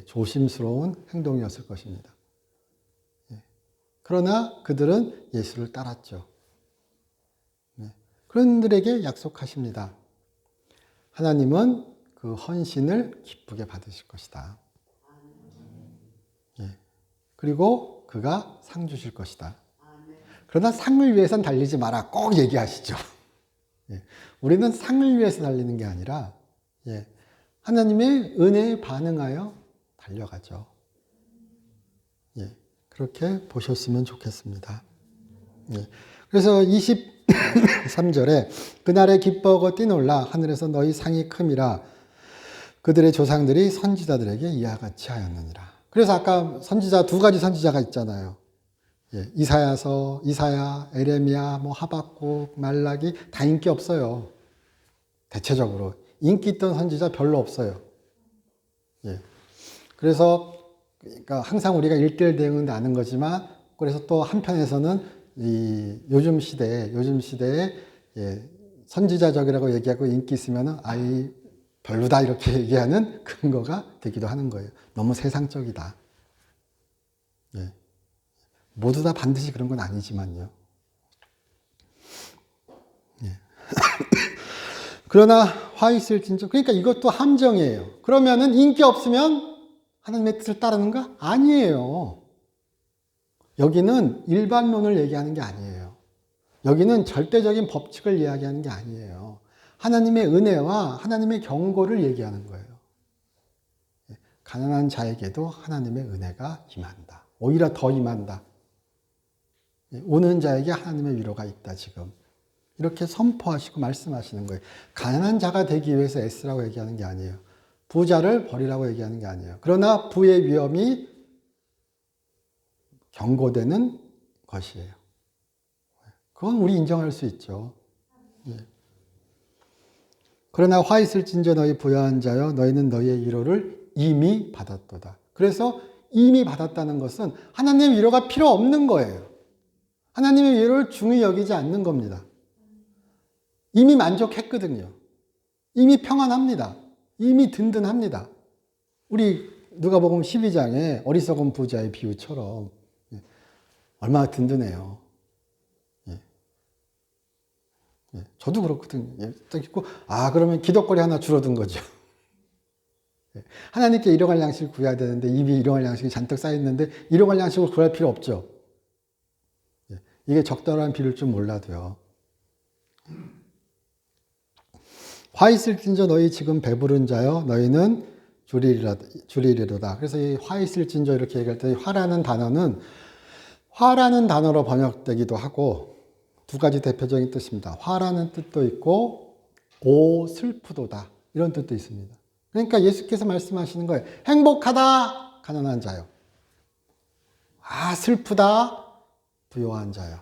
조심스러운 행동이었을 것입니다. 그러나 그들은 예수를 따랐죠. 그런 들에게 약속하십니다. 하나님은 그 헌신을 기쁘게 받으실 것이다. 예. 그리고 그가 상 주실 것이다. 그러나 상을 위해선 달리지 마라. 꼭 얘기하시죠. 예. 우리는 상을 위해서 달리는 게 아니라 예. 하나님의 은혜에 반응하여 달려가죠. 예. 그렇게 보셨으면 좋겠습니다. 예. 그래서 23절에 그날에 기뻐하고 뛰놀라 하늘에서 너희 상이 큼이라 그들의 조상들이 선지자들에게 이와 같이 하였느니라. 그래서 아까 선지자 두 가지 선지자가 있잖아요. 예, 이사야, 에레미야, 뭐 하박국, 말라기 다 인기 없어요. 대체적으로 인기 있던 선지자 별로 없어요. 예. 그래서 그러니까 항상 우리가 일대일 대응은 아는 거지만 그래서 또 한편에서는 이 요즘 시대에 예, 선지자적이라고 얘기하고 인기 있으면은 아이 별로다 이렇게 얘기하는 근거가 되기도 하는 거예요. 너무 세상적이다. 예. 모두 다 반드시 그런 건 아니지만요. 예. 그러나 화 있을진저 그러니까 이것도 함정이에요. 그러면은 인기 없으면 하나님의 뜻을 따르는가? 아니에요. 여기는 일반론을 얘기하는 게 아니에요. 여기는 절대적인 법칙을 이야기하는 게 아니에요. 하나님의 은혜와 하나님의 경고를 얘기하는 거예요. 가난한 자에게도 하나님의 은혜가 임한다. 오히려 더 임한다. 오는 자에게 하나님의 위로가 있다 지금. 이렇게 선포하시고 말씀하시는 거예요. 가난한 자가 되기 위해서 애쓰라고 얘기하는 게 아니에요. 부자를 버리라고 얘기하는 게 아니에요. 그러나 부의 위험이 경고되는 것이에요. 그건 우리 인정할 수 있죠. 예. 그러나 화 있을진저 너희 부유한 자여 너희는 너희의 위로를 이미 받았도다. 그래서 이미 받았다는 것은 하나님의 위로가 필요 없는 거예요. 하나님의 위로를 중히 여기지 않는 겁니다. 이미 만족했거든요. 이미 평안합니다. 이미 든든합니다. 우리 누가복음 12장에 어리석은 부자의 비유처럼 얼마나 든든해요. 예. 예. 저도 그렇거든요. 예. 그러면 기독거리 하나 줄어든 거죠. 예. 하나님께 일용할 양식을 구해야 되는데 입이 일용할 양식이 잔뜩 쌓여있는데 일용할 양식을 구할 필요 없죠. 예. 이게 적절한 비율 줄 몰라도요. 화 있을진저 너희 지금 배부른 자여 너희는 주리리로다. 그래서 이 화 있을진저 이렇게 얘기할 때 화라는 단어는 화라는 단어로 번역되기도 하고 두 가지 대표적인 뜻입니다. 화라는 뜻도 있고 오 슬프도다 이런 뜻도 있습니다. 그러니까 예수께서 말씀하시는 거예요. 행복하다 가난한 자요. 아 슬프다 부요한 자요.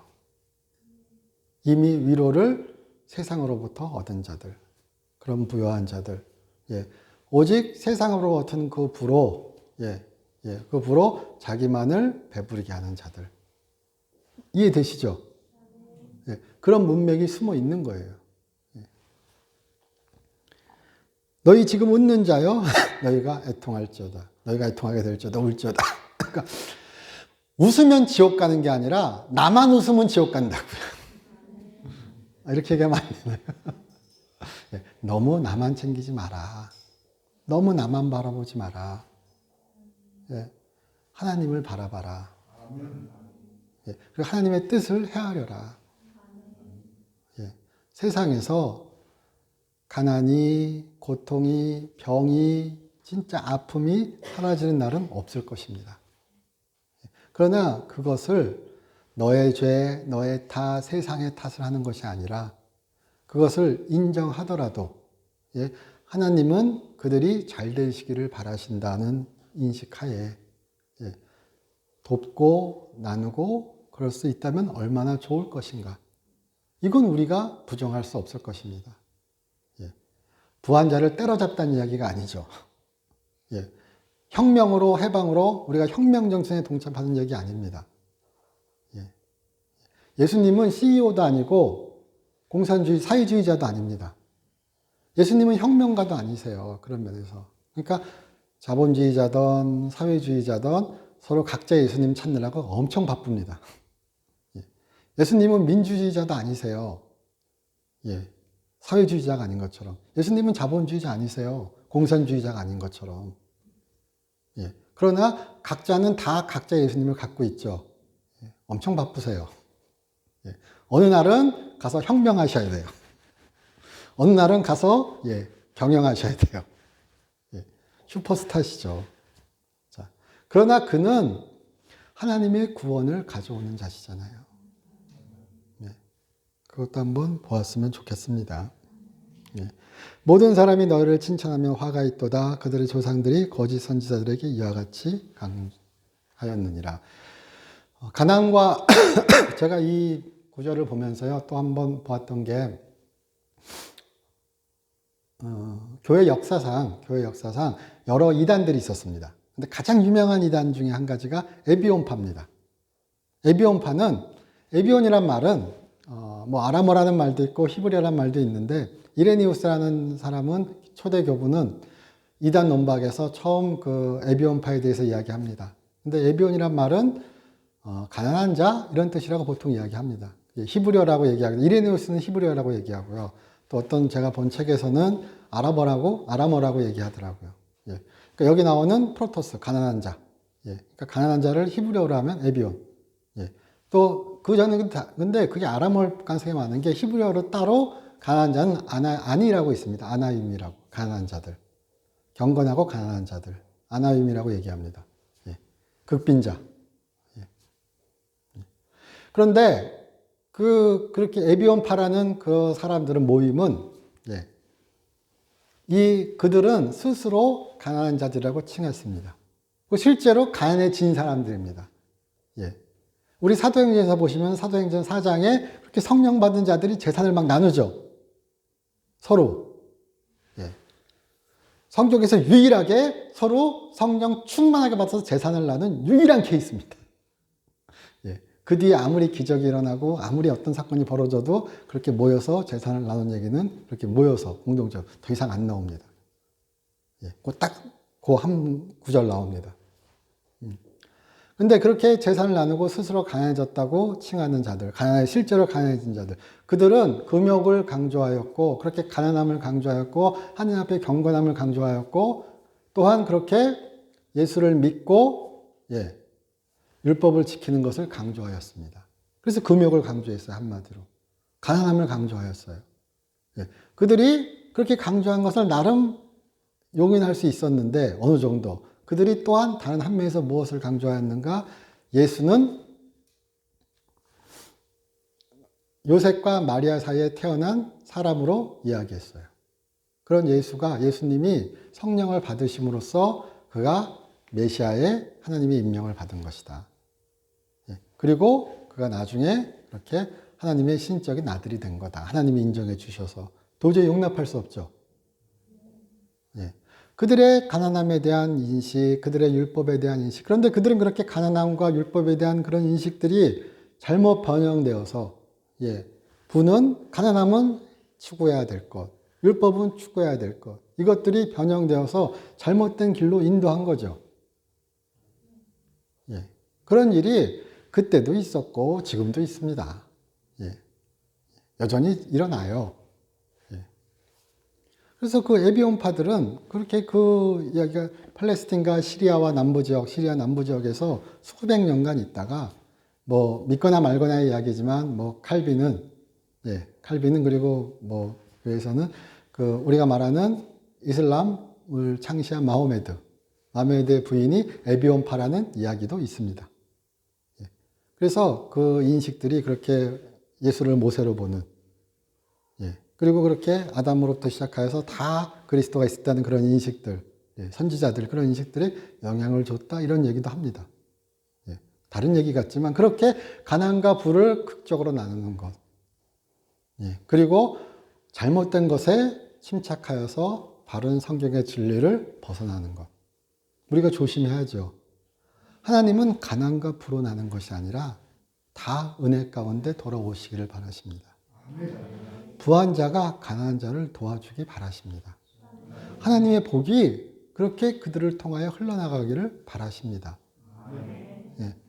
이미 위로를 세상으로부터 얻은 자들. 그런 부요한 자들. 예. 오직 세상으로 얻은 그 부로 그 부로 자기만을 배부르게 하는 자들. 이해되시죠? 예, 그런 문맥이 숨어 있는 거예요. 예. 너희 지금 웃는 자여 너희가 애통할지어다. 너희가 애통하게 될지어다. 울지어다. 그러니까 웃으면 지옥 가는 게 아니라 나만 웃으면 지옥 간다고요. 이렇게 얘기하면 안 되나요? 예, 너무 나만 챙기지 마라. 너무 나만 바라보지 마라. 예, 하나님을 바라봐라. 예, 그리고 하나님의 뜻을 헤아려라. 예, 세상에서 가난이, 고통이, 병이, 진짜 아픔이 사라지는 날은 없을 것입니다. 예, 그러나 그것을 너의 죄, 너의 탓, 세상의 탓을 하는 것이 아니라 그것을 인정하더라도 예, 하나님은 그들이 잘 되시기를 바라신다는 인식하에 예, 돕고 나누고 그럴 수 있다면 얼마나 좋을 것인가. 이건 우리가 부정할 수 없을 것입니다. 예. 부한 자를 때려잡다는 이야기가 아니죠. 예. 혁명으로 해방으로 우리가 혁명 정신에 동참하는 얘기 아닙니다. 예. 예수님은 CEO도 아니고 공산주의 사회주의자도 아닙니다. 예수님은 혁명가도 아니세요. 그런 면에서. 그러니까 자본주의자든 사회주의자든 서로 각자 예수님 찾느라고 엄청 바쁩니다. 예수님은 민주주의자도 아니세요. 예. 사회주의자가 아닌 것처럼. 예수님은 자본주의자 아니세요. 공산주의자가 아닌 것처럼. 예. 그러나 각자는 다 각자 예수님을 갖고 있죠. 예. 엄청 바쁘세요. 예. 어느 날은 가서 혁명하셔야 돼요. 어느 날은 가서 경영하셔야 돼요. 예. 슈퍼스타시죠. 자, 그러나 그는 하나님의 구원을 가져오는 자시잖아요. 그것도 한번 보았으면 좋겠습니다. 모든 사람이 너희를 칭찬하며 화가 있도다. 그들의 조상들이 거짓 선지자들에게 이와 같이 강하였느니라. 가난과 제가 이 구절을 보면서요 또 한번 보았던 게 교회 역사상 여러 이단들이 있었습니다. 근데 가장 유명한 이단 중에 한 가지가 에비온파입니다. 에비온이란 말은 뭐 아람어라는 말도 있고 히브리어라는 말도 있는데 이레니우스라는 사람은 초대 교부는 이단 논박에서 처음 그 에비온파에 대해서 이야기합니다. 근데 에비온이란 말은 가난한 자 이런 뜻이라고 보통 이야기합니다. 히브리어라고 얘기하고 이레니우스는 히브리어라고 얘기하고요. 또 어떤 제가 본 책에서는 아람어라고 얘기하더라고요. 예. 그러니까 여기 나오는 프로토스 가난한 자. 예. 그러니까 가난한 자를 히브리어로 하면 에비온. 예. 또 그 전에 근데 그게 아람어 가능성이 많은 게 히브리어로 따로 가난한 자는 아니라고 있습니다. 아나임이라고 가난한 자들. 경건하고 가난한 자들. 아나임이라고 얘기합니다. 예. 극빈자. 예. 그런데 그렇게 에비온파라는 그 사람들은 모임은 그들은 스스로 가난한 자들이라고 칭했습니다. 실제로 가난해진 사람들입니다. 예. 우리 사도행전에서 보시면 사도행전 4장에 그렇게 성령 받은 자들이 재산을 막 나누죠. 서로. 예. 성경에서 유일하게 서로 성령 충만하게 받아서 재산을 나눈 유일한 케이스입니다. 예. 그 뒤에 아무리 기적이 일어나고 아무리 어떤 사건이 벌어져도 그렇게 모여서 재산을 나눈 얘기는 그렇게 모여서 공동적으로 더 이상 안 나옵니다. 예. 그 한 구절 나옵니다. 근데 그렇게 재산을 나누고 스스로 가난해졌다고 칭하는 자들, 실제로 가난해진 자들, 그들은 금욕을 강조하였고, 그렇게 가난함을 강조하였고, 하나님 앞에 경건함을 강조하였고, 또한 그렇게 예수를 믿고, 율법을 지키는 것을 강조하였습니다. 그래서 금욕을 강조했어요, 한마디로. 가난함을 강조하였어요. 그들이 그렇게 강조한 것을 나름 용인할 수 있었는데, 어느 정도. 그들이 또한 다른 한 면에서 무엇을 강조하였는가? 예수는 요셉과 마리아 사이에 태어난 사람으로 이야기했어요. 그런 예수님이 성령을 받으심으로써 그가 메시아의 하나님의 임명을 받은 것이다. 그리고 그가 나중에 이렇게 하나님의 신적인 아들이 된 거다. 하나님이 인정해 주셔서 도저히 용납할 수 없죠. 그들의 가난함에 대한 인식, 그들의 율법에 대한 인식. 그런데 그들은 그렇게 가난함과 율법에 대한 그런 인식들이 잘못 변형되어서, 부는 가난함은 추구해야 될 것, 율법은 추구해야 될 것. 이것들이 변형되어서 잘못된 길로 인도한 거죠. 그런 일이 그때도 있었고 지금도 있습니다. 여전히 일어나요. 그래서 그 에비온파들은 그렇게 그 이야기가 팔레스틴과 시리아 남부 지역에서 수백 년간 있다가 뭐 믿거나 말거나의 이야기지만 뭐 칼빈은 그리고 뭐 교회에서는 그 우리가 말하는 이슬람을 창시한 마호메드의 부인이 에비온파라는 이야기도 있습니다. 그래서 그 인식들이 그렇게 예수를 모세로 보는 그리고 그렇게 아담으로부터 시작하여서 다 그리스도가 있었다는 그런 인식들, 선지자들 그런 인식들에 영향을 줬다 이런 얘기도 합니다. 다른 얘기 같지만 그렇게 가난과 부를 극적으로 나누는 것. 그리고 잘못된 것에 침착하여서 바른 성경의 진리를 벗어나는 것. 우리가 조심해야죠. 하나님은 가난과 부로 나는 것이 아니라 다 은혜 가운데 돌아오시기를 바라십니다. 부한 자가 가난한 자를 도와주기 바라십니다. 하나님의 복이 그렇게 그들을 통하여 흘러나가기를 바라십니다.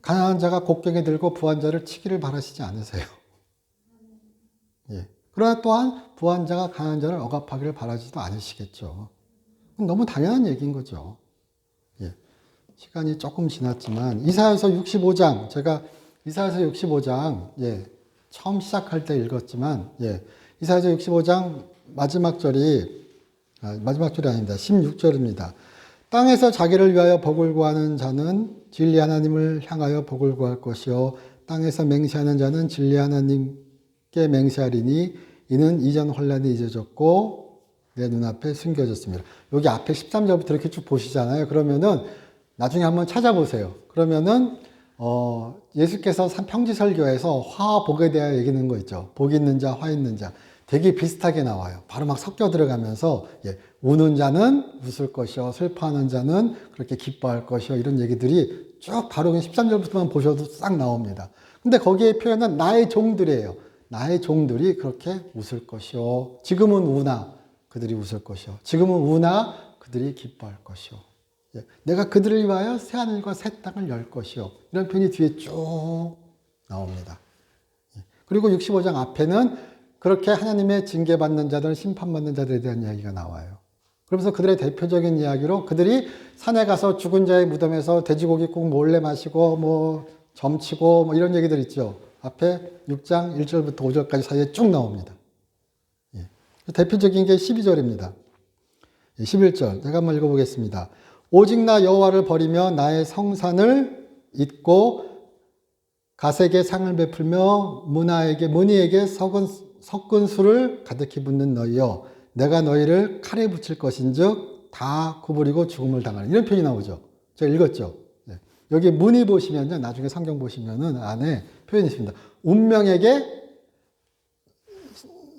가난한 자가 곡괭이 들고 부한 자를 치기를 바라시지 않으세요. 그러나 또한 부한 자가 강한 자를 억압하기를 바라지도 않으시겠죠. 너무 당연한 얘기인 거죠. 예. 시간이 조금 지났지만 이사야서 65장, 제가 이사야서 65장 처음 시작할 때 읽었지만 이사야서 65장 마지막 절이 아닙니다. 16절입니다. 땅에서 자기를 위하여 복을 구하는 자는 진리 하나님을 향하여 복을 구할 것이요 땅에서 맹세하는 자는 진리 하나님께 맹세하리니 이는 이전 혼란이 잊어졌고 내 눈앞에 숨겨졌습니다. 여기 앞에 13절부터 이렇게 쭉 보시잖아요. 그러면은 나중에 한번 찾아보세요. 그러면은 예수께서 평지설교에서 화와 복에 대하여 얘기하는 거 있죠. 복 있는 자, 화 있는 자. 되게 비슷하게 나와요. 바로 막 섞여 들어가면서 우는 자는 웃을 것이요 슬퍼하는 자는 그렇게 기뻐할 것이요 이런 얘기들이 쭉 바로 13절부터만 보셔도 싹 나옵니다. 근데 거기에 표현은 나의 종들이에요. 나의 종들이 그렇게 웃을 것이요 지금은 우나 그들이 웃을 것이요 지금은 우나 그들이 기뻐할 것이요 내가 그들을 위하여 새하늘과 새 땅을 열 것이요 이런 표현이 뒤에 쭉 나옵니다. 그리고 65장 앞에는 그렇게 하나님의 징계받는 자들, 심판받는 자들에 대한 이야기가 나와요. 그러면서 그들의 대표적인 이야기로 그들이 산에 가서 죽은 자의 무덤에서 돼지고기 국 몰래 마시고 점치고 이런 얘기들 있죠. 앞에 6장 1절부터 5절까지 사이에 쭉 나옵니다. 대표적인 게 12절입니다. 11절 제가 한번 읽어보겠습니다. 오직 나 여호와를 버리며 나의 성산을 잊고 가색에 상을 베풀며 문희에게 섞은 술을 가득히 붓는 너희여 내가 너희를 칼에 붙일 것인즉 다 구부리고 죽음을 당하리 이런 표현이 나오죠. 제가 읽었죠. 여기 문희 보시면요 나중에 성경 보시면은 안에 표현이 있습니다. 운명에게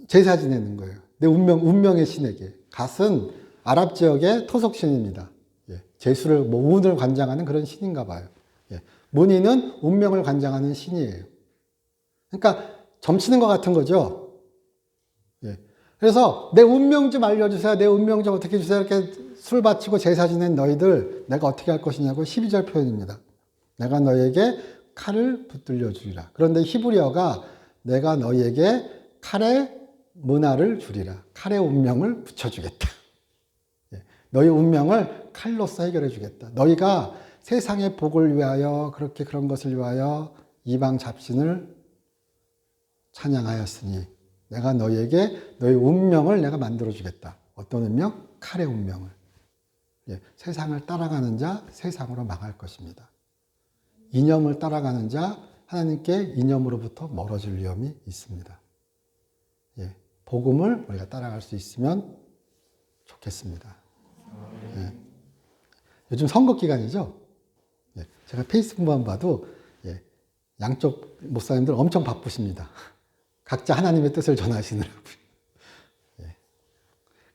제사 지내는 거예요. 내 운명의 신에게. 갓은 아랍 지역의 토속 신입니다. 제수를 운을 관장하는 그런 신인가 봐요. 문희는 운명을 관장하는 신이에요. 그러니까 점치는 것 같은 거죠. 그래서 내 운명 좀 알려주세요. 내 운명 좀 어떻게 해주세요. 이렇게 술 바치고 제사 지낸 너희들 내가 어떻게 할 것이냐고 12절 표현입니다. 내가 너희에게 칼을 붙들려 주리라. 그런데 히브리어가 내가 너희에게 칼의 문화를 주리라. 칼의 운명을 붙여주겠다. 너희 운명을 칼로서 해결해 주겠다. 너희가 세상의 복을 위하여 그렇게 그런 것을 위하여 이방 잡신을 찬양하였으니 내가 너희에게 너희 운명을 내가 만들어 주겠다. 어떤 운명? 칼의 운명을. 세상을 따라가는 자 세상으로 망할 것입니다. 이념을 따라가는 자 하나님께 이념으로부터 멀어질 위험이 있습니다. 복음을 우리가 따라갈 수 있으면 좋겠습니다. 요즘 선거 기간이죠. 제가 페이스북만 봐도 양쪽 목사님들 엄청 바쁘십니다. 각자 하나님의 뜻을 전하시느라고요.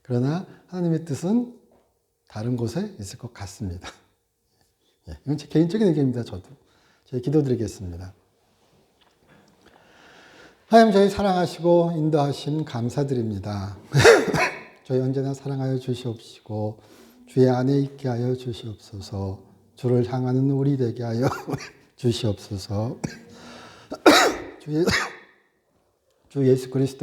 그러나 하나님의 뜻은 다른 곳에 있을 것 같습니다. 이건 제 개인적인 의견입니다. 저도. 저희 기도드리겠습니다. 하나님 저희 사랑하시고 인도하심 감사드립니다. 저희 언제나 사랑하여 주시옵시고 주의 안에 있게 하여 주시옵소서. 주를 향하는 우리 되게 하여 주시옵소서. 주 예수 그리스도